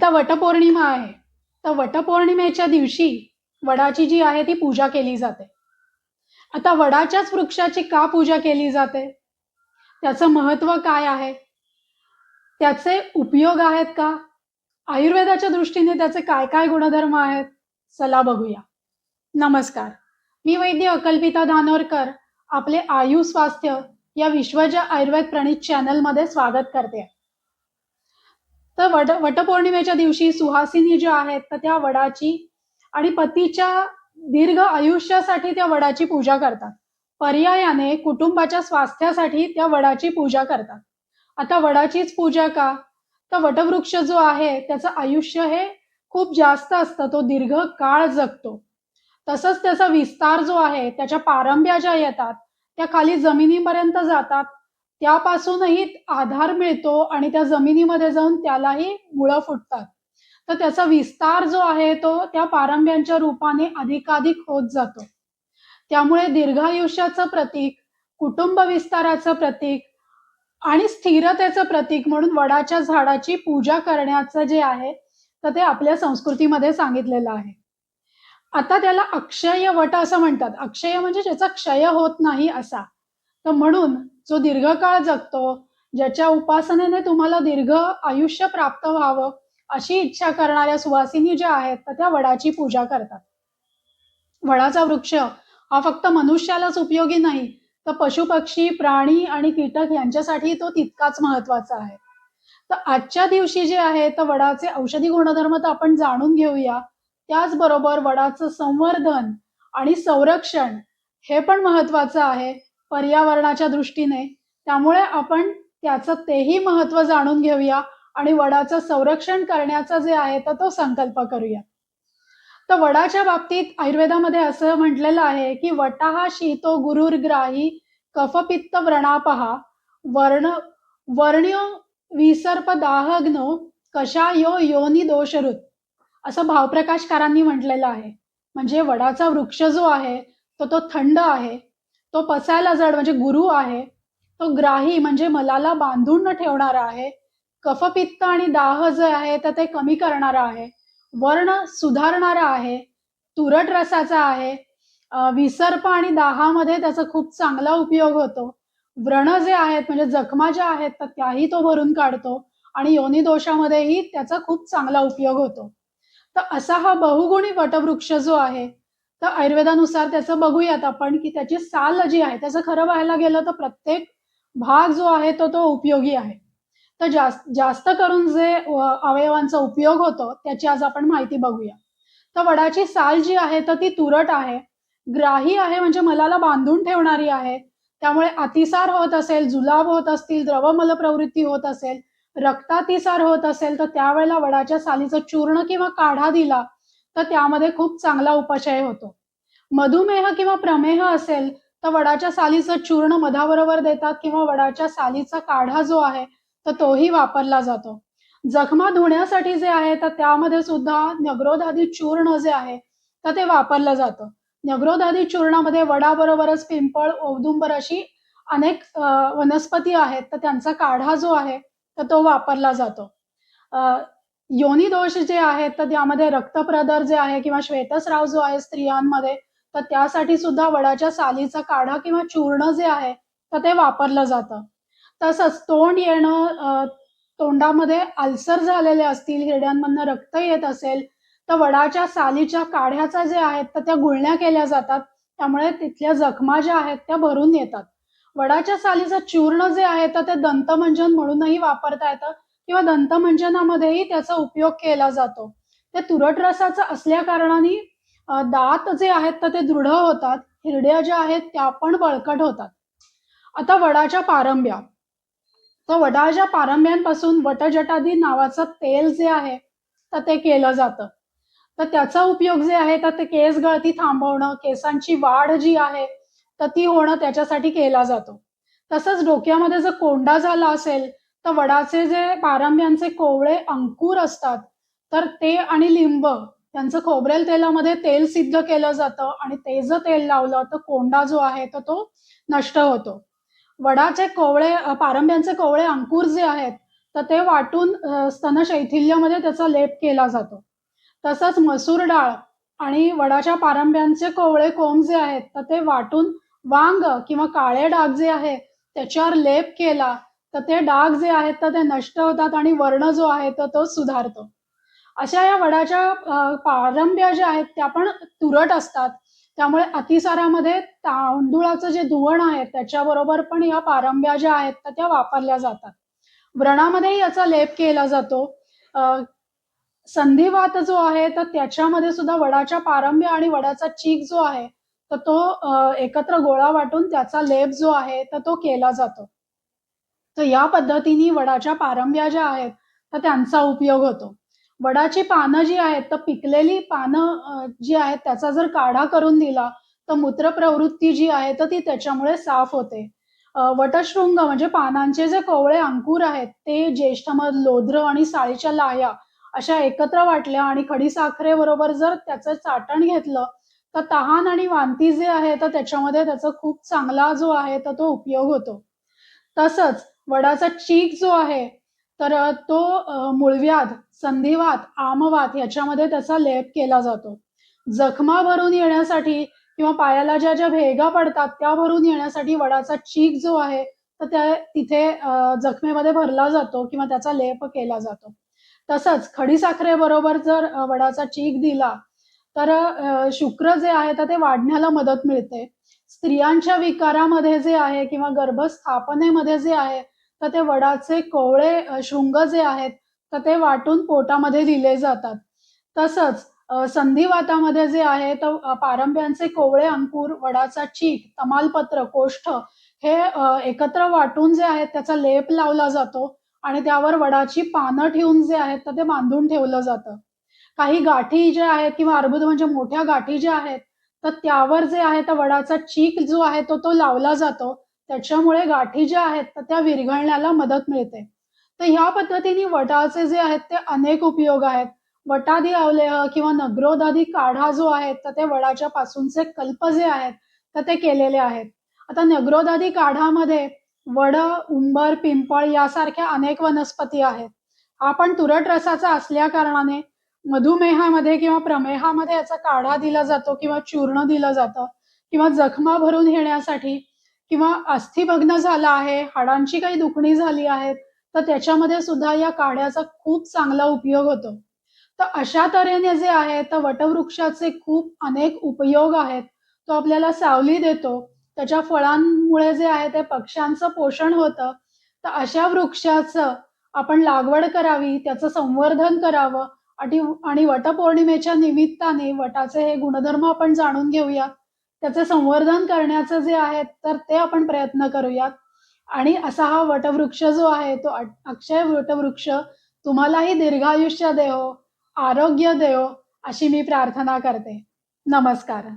आता वटपौर्णिमा आहे. तर वटपौर्णिमेच्या दिवशी वडाची जी आहे ती पूजा केली जाते. आता वडाच्याच वृक्षाची का पूजा केली जाते? त्याचं महत्त्व काय आहे? त्याचे उपयोग आहेत का? आयुर्वेदाच्या दृष्टीने त्याचे काय-काय गुणधर्म आहेत? चला बघूया. नमस्कार. मी वैद्य अकल्पिता धानोरकर आपले आयु स्वास्थ्य या विश्वजय आयुर्वेद प्रणीत चॅनलमध्ये स्वागत करते. तर वटपौर्णिमेच्या दिवशी सुहासिनी ज्या आहेत तर त्या वडाची आणि पतीच्या दीर्घ आयुष्यासाठी त्या वडाची पूजा करतात. पर्यायाने कुटुंबाच्या स्वास्थ्यासाठी त्या वडाची पूजा करतात. आता वडाचीच पूजा का? तर वटवृक्ष जो आहे त्याचं आयुष्य हे खूप जास्त असतं. तो दीर्घ काळ जगतो. तसंच त्याचा विस्तार जो आहे, त्याच्या पारंब्या ज्या येतात, त्या खाली जमिनीपर्यंत जातात. त्यापासूनही आधार मिळतो आणि त्या जमिनीमध्ये जाऊन त्यालाही मुळं फुटतात. तर त्याचा विस्तार जो आहे तो त्या पारंब्यांच्या रूपाने अधिकाधिक होत जातो. त्यामुळे दीर्घायुष्याचं प्रतीक, कुटुंब विस्ताराचं प्रतीक आणि स्थिरतेचं प्रतीक म्हणून वडाच्या झाडाची पूजा करण्याचं जे आहे, तर ते आपल्या संस्कृतीमध्ये सांगितलेलं आहे. आता त्याला अक्षय वट असं म्हणतात. अक्षय म्हणजे ज्याचा क्षय होत नाही असा. तर म्हणून जो दीर्घकाळ जगतो, ज्याच्या उपासनेने तुम्हाला दीर्घ आयुष्य प्राप्त व्हावं, अशी इच्छा करणाऱ्या सुवासिनी ज्या आहेत, तर त्या वडाची पूजा करतात. वडाचा वृक्ष हा फक्त मनुष्यालाच उपयोगी नाही, तर पशुपक्षी, प्राणी आणि कीटक यांच्यासाठी तो तितकाच महत्वाचा आहे. तर आजच्या दिवशी जे आहे, तर वडाचे औषधी गुणधर्म तर आपण जाणून घेऊया. त्याचबरोबर वडाचं संवर्धन आणि संरक्षण हे पण महत्वाचं आहे पर्यावरणाच्या दृष्टीने. त्यामुळे आपण त्याचं तेही महत्त्व जाणून घेऊया आणि वडाचं संरक्षण करण्याचा जे आहे, तर तो संकल्प करूया. तर वडाच्या बाबतीत आयुर्वेदामध्ये असं म्हटलेलं आहे, की वटः शीतो गुरुर्ग्राही कफपित्त व्रणापहा वर्ण वर्ण्यो विसर्प दाहग्नो कषायो योनी दोषरुत असं भावप्रकाशकारांनी म्हटलेलं आहे. म्हणजे वडाचा वृक्ष जो आहे, तो थंड आहे. तो पचायला जड म्हणजे गुरु आहे. तो ग्राही म्हणजे मलाला बांधून न ठेवणारा आहे. कफपित्त आणि दाह जे आहे, तर ते कमी करणारा आहे. वर्ण सुधारणारा आहे. तुरट रसाचा आहे. विसर्प आणि दाहामध्ये त्याचा खूप चांगला उपयोग होतो. व्रण जे आहेत म्हणजे जखमा ज्या आहेत, तर त्याही तो भरून काढतो आणि योनी दोषामध्येही त्याचा खूप चांगला उपयोग होतो. तर असा हा बहुगुणी वटवृक्ष जो आहे, तर आयुर्वेदानुसार त्याचं बघूयात आपण, की त्याची साल जी आहे, त्याचं खरं पाहायला गेलं तर प्रत्येक भाग जो आहे तो उपयोगी आहे. तर जास्त करून जे अवयवांचा उपयोग होतो, त्याची आज आपण माहिती बघूया. तर वडाची साल जी आहे, तर ती तुरट आहे. ग्राही आहे म्हणजे मलाला बांधून ठेवणारी आहे. त्यामुळे अतिसार होत असेल, जुलाब होत असतील, द्रव मलप्रवृत्ती होत असेल, रक्तातिसार होत असेल, तर त्यावेळेला वडाच्या सालीचं चूर्ण किंवा काढा दिला, तर त्यामध्ये खूप चांगला उपशय होतो. मधुमेह किंवा प्रमेह असेल, तर वडाच्या सालीचं चूर्ण मधाबरोबर देतात किंवा वडाच्या सालीचा काढा जो आहे, तर तोही वापरला जातो. जखमा धुण्यासाठी जे आहे, तर त्यामध्ये सुद्धा न्यग्रोधादी चूर्ण जे आहे, तर ते वापरलं जातं. न्यग्रोधादी चूर्णामध्ये वडाबरोबरच पिंपळ, औदुंबर अशी अनेक वनस्पती आहेत, तर त्यांचा काढा जो आहे, तर तो वापरला जातो. योनी दोष जे आहेत, तर त्यामध्ये रक्तप्रदर जे आहे किंवा श्वेतस्राव जो आहे स्त्रियांमध्ये, तर त्यासाठी सुद्धा वडाच्या सालीचा काढा किंवा चूर्ण जे आहे, तर ते वापरलं जातं. तसंच तोंड येणं, तोंडामध्ये अल्सर झालेले असतील, हिरड्यांमधनं रक्त येत असेल, तर वडाच्या सालीच्या काढ्याचा जे आहेत, तर त्या गुळण्या केल्या जातात. त्यामुळे तिथल्या जखमा ज्या आहेत, त्या भरून येतात. वडाच्या सालीचं चूर्ण जे आहे, तर ते दंतमंजन म्हणूनही वापरता येतं किंवा दंतमंजनामध्येही त्याचा उपयोग केला जातो. ते तुरट रसाचं असल्या कारणाने दात जे आहेत, तर ते दृढ होतात. हिरड्या ज्या आहेत, त्या पण बळकट होतात. आता वडाच्या पारंब्या. तर वडाच्या पारंब्यांपासून वटजटादी नावाचं तेल जे आहे, तर ते केलं जातं. तर त्याचा उपयोग जे आहे, तर ते केस गळती थांबवणं, केसांची वाढ जी आहे, तर ती होणं त्याच्यासाठी केला जातो. तसंच डोक्यामध्ये जर कोंडा झाला असेल, तर वडाचे जे पारंब्यांचे कोवळे अंकुर असतात, तर ते आणि लिंब त्यांचं खोबरेल तेलामध्ये तेल सिद्ध केलं जातं आणि ते जर तेल लावलं, तर कोंडा जो आहे, तर तो नष्ट होतो. वडाचे कोवळे पारंब्यांचे कोवळे अंकुर जे आहेत, तर ते वाटून स्तनशैथिल्यामध्ये त्याचा लेप केला जातो. तसंच मसूर डाळ आणि वडाच्या पारंब्यांचे कोवळे कोंब जे आहेत, तर ते वाटून वांग किंवा काळे डाग जे आहे, त्याच्यावर लेप केला, तर ते डाग जे आहेत, तर ते नष्ट होतात आणि वर्ण जो आहे, तर तो सुधारतो. अशा या वडाच्या पारंब्या ज्या आहेत, त्या पण तुरट असतात. त्यामुळे अतिसारामध्ये तांदुळाचं जे धुवण आहे, त्याच्याबरोबर पण या पारंब्या ज्या आहेत, तर त्या वापरल्या जातात. व्रणामध्येही याचा लेप केला जातो. अ, संधिवात जो आहे, तर त्याच्यामध्ये सुद्धा वडाच्या पारंब्या आणि वडाचा चीक जो आहे, तर तो एकत्र गोळा वाटून त्याचा लेप जो आहे, तर तो केला जातो. तर या पद्धतीने वडाच्या पारंब्या ज्या आहेत, तर त्यांचा उपयोग होतो. वडाची पानं जी आहेत, तर पिकलेली पानं जी आहेत, त्याचा जर काढा करून दिला, तर मूत्रप्रवृत्ती जी आहे, तर ती त्याच्यामुळे साफ होते. वटशृंग म्हणजे पानांचे जे कोवळे अंकुर आहेत, ते ज्येष्ठमध, लोध्र आणि साळीच्या लाह्या अशा एकत्र वाटल्या आणि खडीसाखरेबरोबर जर त्याचं चाटण घेतलं, तर तहान आणि वांती जे आहे, तर त्याच्यामध्ये त्याचा खूप चांगला जो आहे, तर तो उपयोग होतो. तसंच वडाचा चीक जो आहे, तर तो मूळव्याध, संधिवात, आमवात ह्याच्यामध्ये त्याचा लेप केला जातो. जखमा भरून येण्यासाठी किंवा पायाला ज्या भेगा पडतात, त्या भरून येण्यासाठी वडाचा चीक जो आहे, तर त्या तिथे जखमेमध्ये भरला जातो किंवा त्याचा लेप केला जातो. तसंच खडीसाखरेबरोबर जर वडाचा चीक दिला, तर शुक्र जे आहे, तर ते वाढण्याला मदत मिळते. स्त्रियांच्या विकारामध्ये जे आहे किंवा गर्भस्थापनेमध्ये जे आहे, तर ते वडाचे कोवळे शृंग जे आहेत, तर ते वाटून पोटामध्ये दिले जातात. तसंच संधिवातामध्ये जे आहे, तर पारंब्यांचे कोवळे अंकुर, वडाचा चीक, तमालपत्र, कोष्ठ हे एकत्र वाटून जे आहेत, त्याचा लेप लावला जातो आणि त्यावर वडाची पानं ठेवून जे आहेत, तर ते बांधून ठेवलं जातं. काही गाठी ज्या आहेत किंवा अर्बुद म्हणजे मोठ्या गाठी ज्या आहेत, तर त्यावर जे आहे तर वडाचा चीक जो आहे तो लावला जातो. त्याच्यामुळे गाठी ज्या आहेत तर त्या विरघळण्याला मदत मिळते. तर ह्या पद्धतीने वडाचे जे आहेत ते अनेक उपयोग आहेत. वटादी अवलेह किंवा नग्रोदादी काढा जो आहे, तर ते वडाच्या पासूनचे कल्प जे आहेत, तर ते केलेले आहेत. आता नग्रोदादी काढामध्ये वड, उंबर, पिंपळ यासारख्या अनेक वनस्पती आहेत. हा पण तुरट रसाचा असल्याकारणाने मधुमेहामध्ये किंवा प्रमेहामध्ये याचा काढा दिला जातो किंवा चूर्ण दिलं जातं किंवा जखमा भरून येण्यासाठी किंवा अस्थिभग्न झाला आहे, हाडांची काही दुखणी झाली आहेत, तर त्याच्यामध्ये सुद्धा या काढ्याचा खूप चांगला उपयोग होतो. तर अशा तऱ्हेने जे आहे, तर वटवृक्षाचे खूप अनेक उपयोग आहेत. तो आपल्याला सावली देतो. त्याच्या फळांमुळे जे आहे, ते पक्ष्यांचं पोषण होतं. तर अशा वृक्षाचं आपण लागवड करावी, त्याचं संवर्धन करावं आणि आणि वटपौर्णिमेच्या निमित्ताने वटाचे हे गुणधर्म आपण जाणून घेऊयात. त्याचं संवर्धन करण्याचं जे आहे, तर ते आपण प्रयत्न करूयात आणि असा हा वटवृक्ष जो आहे, तो अक्षय वटवृक्ष तुम्हालाही दीर्घायुष्य देवो, आरोग्य देवो, अशी मी प्रार्थना करते. नमस्कार.